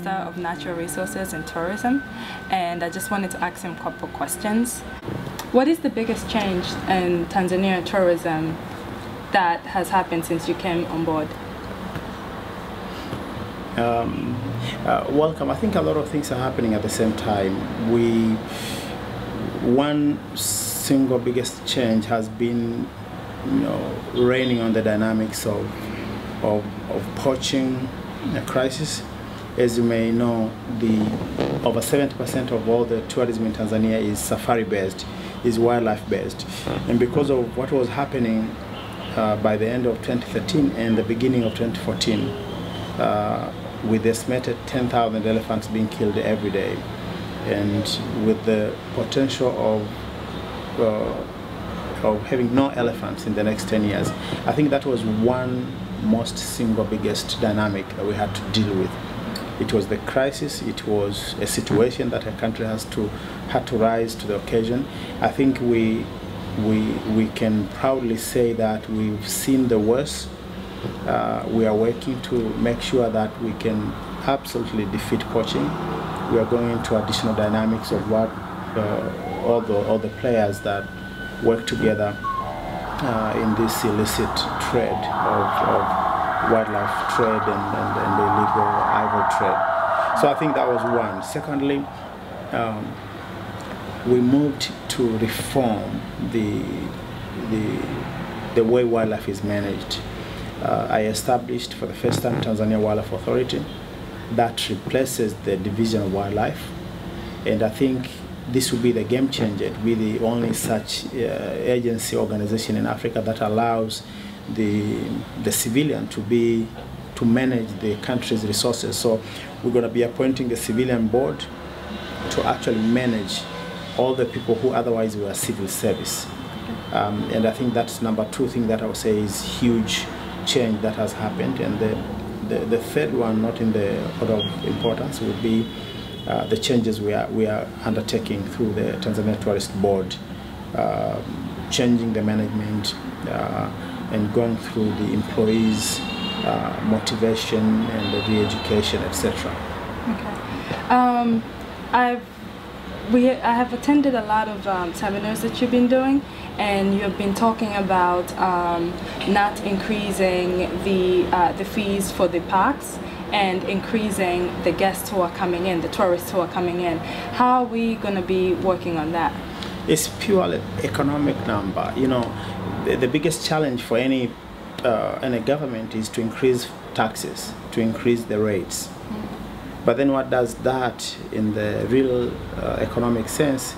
Minister of Natural Resources and Tourism, and I just wanted to ask him a couple questions. What is the biggest change in Tanzania tourism that has happened since you came on board? Welcome. I think a lot of things are happening at the same time. One single biggest change has been, reining on the dynamics of poaching crisis. As you may know, over 70% of all the tourism in Tanzania is safari-based, is wildlife-based, and because of what was happening by the end of 2013 and the beginning of 2014, with estimated 10,000 elephants being killed every day, and with the potential of having no elephants in the next 10 years, I think that was one most single biggest dynamic that we had to deal with. It was the crisis. It was a situation that a country had to rise to the occasion. I think we can proudly say that we've seen the worst. We are working to make sure that we can absolutely defeat poaching. We are going into additional dynamics of what all the players that work together in this illicit trade of wildlife trade and the illegal ivory trade. So I think that was one. Secondly, we moved to reform the way wildlife is managed. I established for the first time Tanzania Wildlife Authority that replaces the Division of Wildlife, and I think this will be the game changer. It will be the only such agency organization in Africa that allows the civilian to manage the country's resources. So we're going to be appointing the civilian board to actually manage all the people who otherwise were civil service. And I think that's number two thing that I would say is huge change that has happened. And the third one, not in the order of importance, would be the changes we are undertaking through the Tanzania Tourist Board, changing the management and going through the employees' motivation and the re-education, etc. Okay. I have attended a lot of seminars that you've been doing, and you have been talking about not increasing the fees for the parks and increasing the guests who are coming in, the tourists who are coming in. How are we going to be working on that? It's purely economic number. The biggest challenge for any government is to increase taxes, to increase the rates. But then what does that in the real economic sense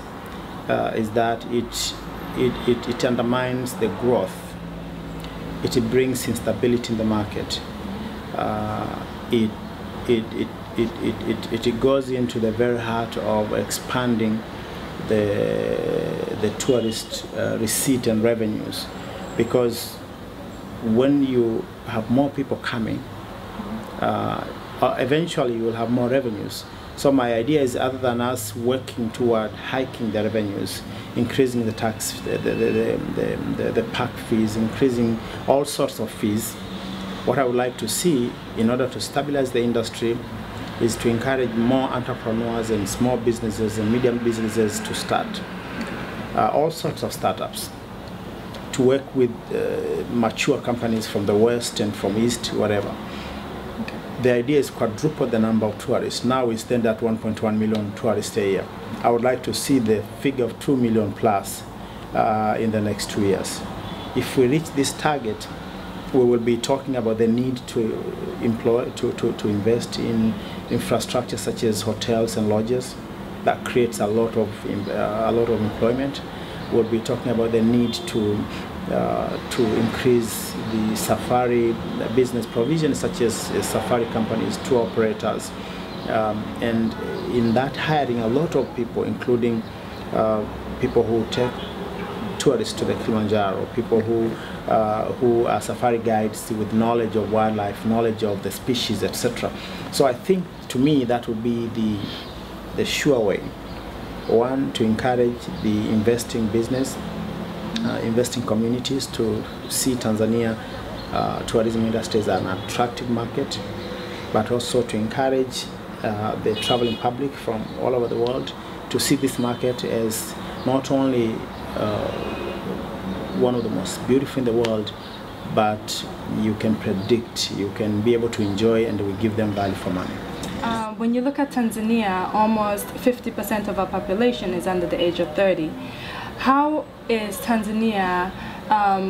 is that it undermines the growth. It brings instability in the market. It goes into the very heart of expanding the tourist receipt and revenues, because when you have more people coming, eventually you will have more revenues. So my idea is, other than us working toward hiking the revenues, increasing the tax, the park fees, increasing all sorts of fees, what I would like to see in order to stabilize the industry is to encourage more entrepreneurs and small businesses and medium businesses to start all sorts of startups, to work with mature companies from the West and from East, whatever. The idea is quadruple the number of tourists. Now we stand at 1.1 million tourists a year. I would like to see the figure of 2 million plus in the next 2 years. If we reach this target, we will be talking about the need to invest in infrastructure such as hotels and lodges. That creates a lot of employment. We'll be talking about the need to increase the safari business provision, such as safari companies, tour operators, and in that hiring a lot of people, including people who take tourists to the Kilimanjaro, people who are safari guides with knowledge of wildlife, knowledge of the species, etc. So I think, to me, that would be the sure way. One, to encourage the investing business, investing communities to see Tanzania tourism industry as an attractive market, but also to encourage the traveling public from all over the world to see this market as not only one of the most beautiful in the world, but you can predict, you can be able to enjoy, and we give them value for money. When you look at Tanzania, almost 50% of our population is under the age of 30. How is Tanzania,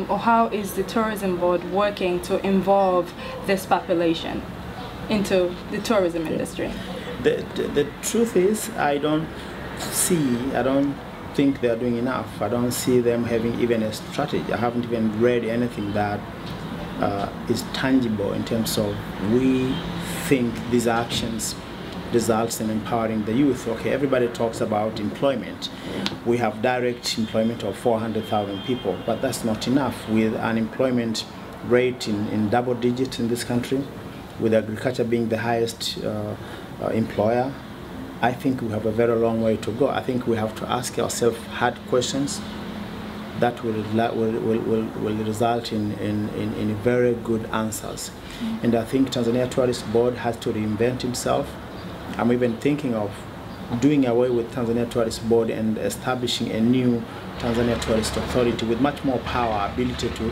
or how is the tourism board working to involve this population into the tourism industry? The truth is, I don't think they're doing enough. I don't see them having even a strategy. I haven't even read anything that is tangible in terms of we think these actions results in empowering the youth. Okay, everybody talks about employment. We have direct employment of 400,000 people, but that's not enough. With unemployment rate in double digits in this country, with agriculture being the highest employer, I think we have a very long way to go. I think we have to ask ourselves hard questions that will result in very good answers. And I think Tanzania Tourist Board has to reinvent itself. I'm even thinking of doing away with Tanzania Tourist Board and establishing a new Tanzania Tourist Authority with much more power, ability to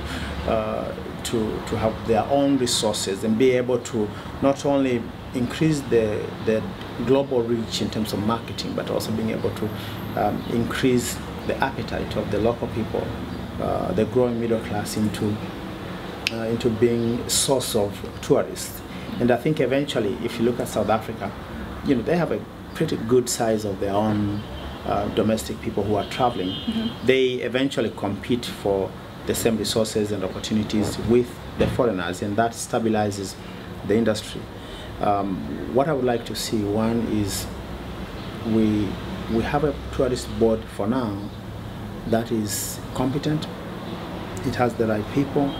have their own resources and be able to not only increase the global reach in terms of marketing, but also being able to increase the appetite of the local people, the growing middle class, into being a source of tourists. And I think eventually, if you look at South Africa, you know, they have a pretty good size of their own domestic people who are traveling. They eventually compete for the same resources and opportunities with the foreigners, and that stabilizes the industry. What I would like to see, one is we have a tourist board for now that is competent, it has the right people,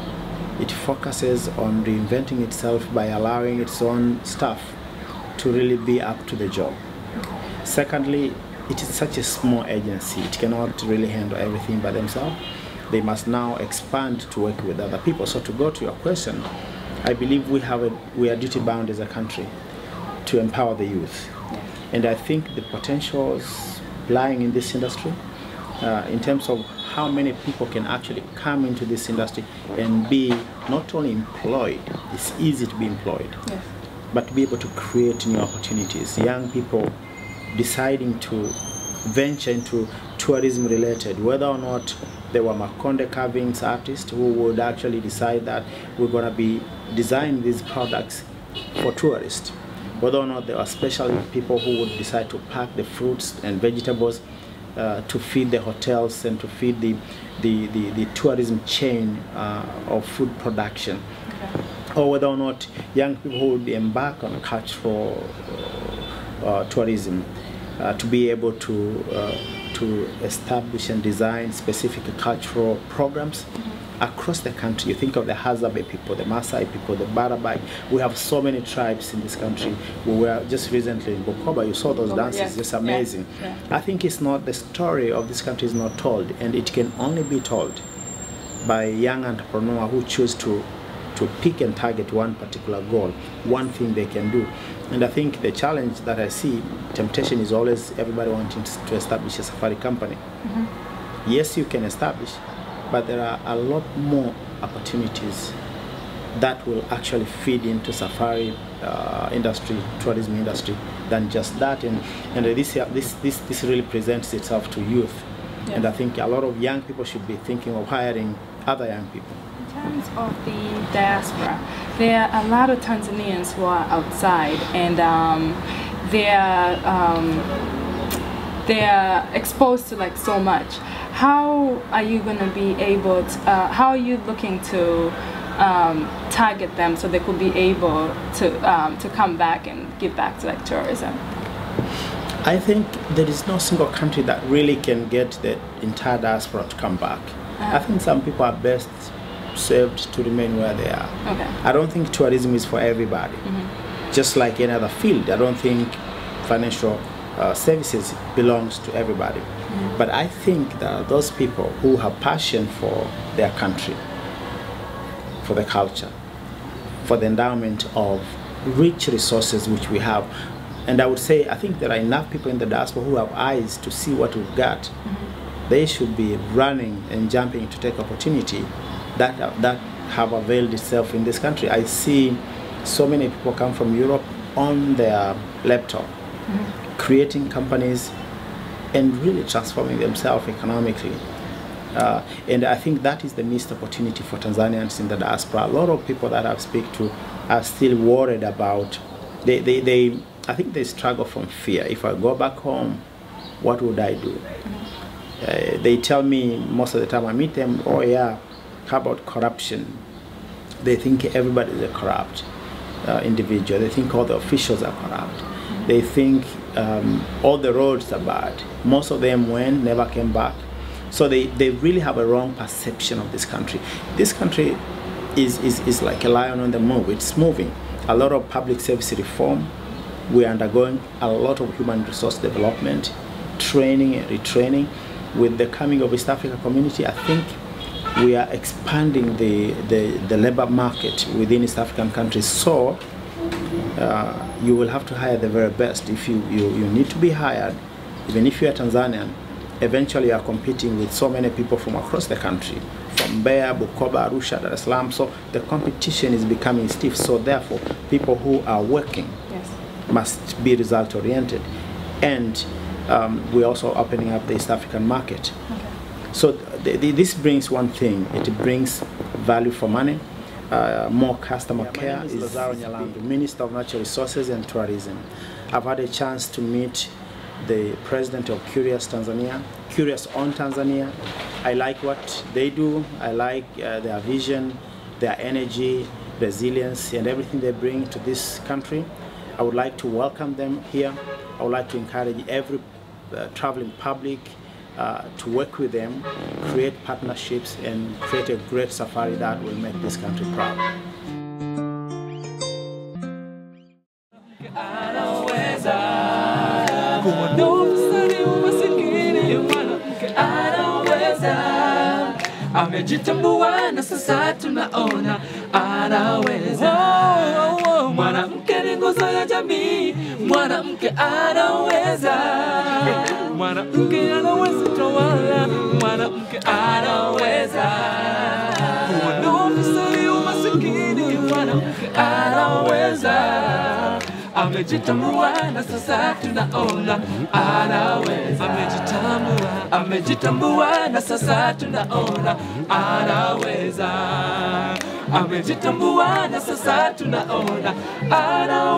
it focuses on reinventing itself by allowing its own staff to really be up to the job. Secondly, it is such a small agency, it cannot really handle everything by themselves. They must now expand to work with other people. So to go to your question, I believe we are duty bound as a country to empower the youth. And I think the potentials lying in this industry, in terms of how many people can actually come into this industry and be not only employed, it's easy to be employed, but to be able to create new opportunities. Young people deciding to venture into tourism related, whether or not they were Makonde carvings artists who would actually decide that we're going to be designing these products for tourists, whether or not there are special people who would decide to pack the fruits and vegetables to feed the hotels and to feed the tourism chain of food production, or whether or not young people who would embark on cultural tourism to be able to establish and design specific cultural programs across the country. You think of the Hazabe people, the Maasai people, the Barabai. We have so many tribes in this country. We were just recently in Bukoba. You saw those dances, just amazing. I think it's not, the story of this country is not told, and it can only be told by young entrepreneurs who choose to pick and target one particular goal, one thing they can do. And I think the challenge that I see, temptation is always everybody wanting to establish a safari company. Yes, you can establish, but there are a lot more opportunities that will actually feed into safari industry, tourism industry, than just that. And this really presents itself to youth. And I think a lot of young people should be thinking of hiring other young people. In terms of the diaspora, there are a lot of Tanzanians who are outside, and they are exposed to like so much. How are you going to be able to, how are you looking to target them so they could be able to come back and give back to like tourism? I think there is no single country that really can get the entire diaspora to come back. I think some people are best served to remain where they are. I don't think tourism is for everybody. Just like any other field, I don't think financial services belongs to everybody. But I think that those people who have passion for their country, for the culture, for the endowment of rich resources which we have, And I would say, I think there are enough people in the diaspora who have eyes to see what we've got. They should be running and jumping to take opportunity that have availed itself in this country. I see so many people come from Europe on their laptop, creating companies and really transforming themselves economically. And I think that is the missed opportunity for Tanzanians in the diaspora. A lot of people that I speak to are still worried about, I think they struggle from fear. If I go back home, what would I do? They tell me most of the time I meet them, oh yeah, how about corruption? They think everybody is a corrupt individual. They think all the officials are corrupt. They think all the roads are bad. Most of them went, never came back. So they really have a wrong perception of this country. This country is like a lion on the move. It's moving. A lot of public service reform. We're undergoing a lot of human resource development, training and retraining. With the coming of East Africa community, I think we are expanding the labor market within East African countries. So you will have to hire the very best. If you need to be hired, even if you're Tanzanian, eventually you are competing with so many people from across the country, from Mbeya, Bukoba, Arusha, Dar es Salaam. So the competition is becoming stiff. So therefore, people who are working must be result oriented. And we're also opening up the East African market. So this brings one thing. It brings value for money, more customer care. My name is Lazaro Nyalandu, Minister of Natural Resources and Tourism. I've had a chance to meet the president of Curious Tanzania, Curious on Tanzania. I like what they do. I like their vision, their energy, resilience, and everything they bring to this country. I would like to welcome them here. I would like to encourage every traveling public to work with them, create partnerships, and create a great safari that will make this country proud. Amejitambua na sasa tunaona anaweza. Mwanamke ni nguzo ya jamii, mwanamke anaweza. Mwanamke anaweza tawala, mwanamke anaweza. Kuondoa ufisadi, umasikini, mwanamke anaweza. Amejitambua na sasa tunaona anaweza. Amejitambua na sasa tunaona anaweza. Amejitambua na sasa tunaona anaweza.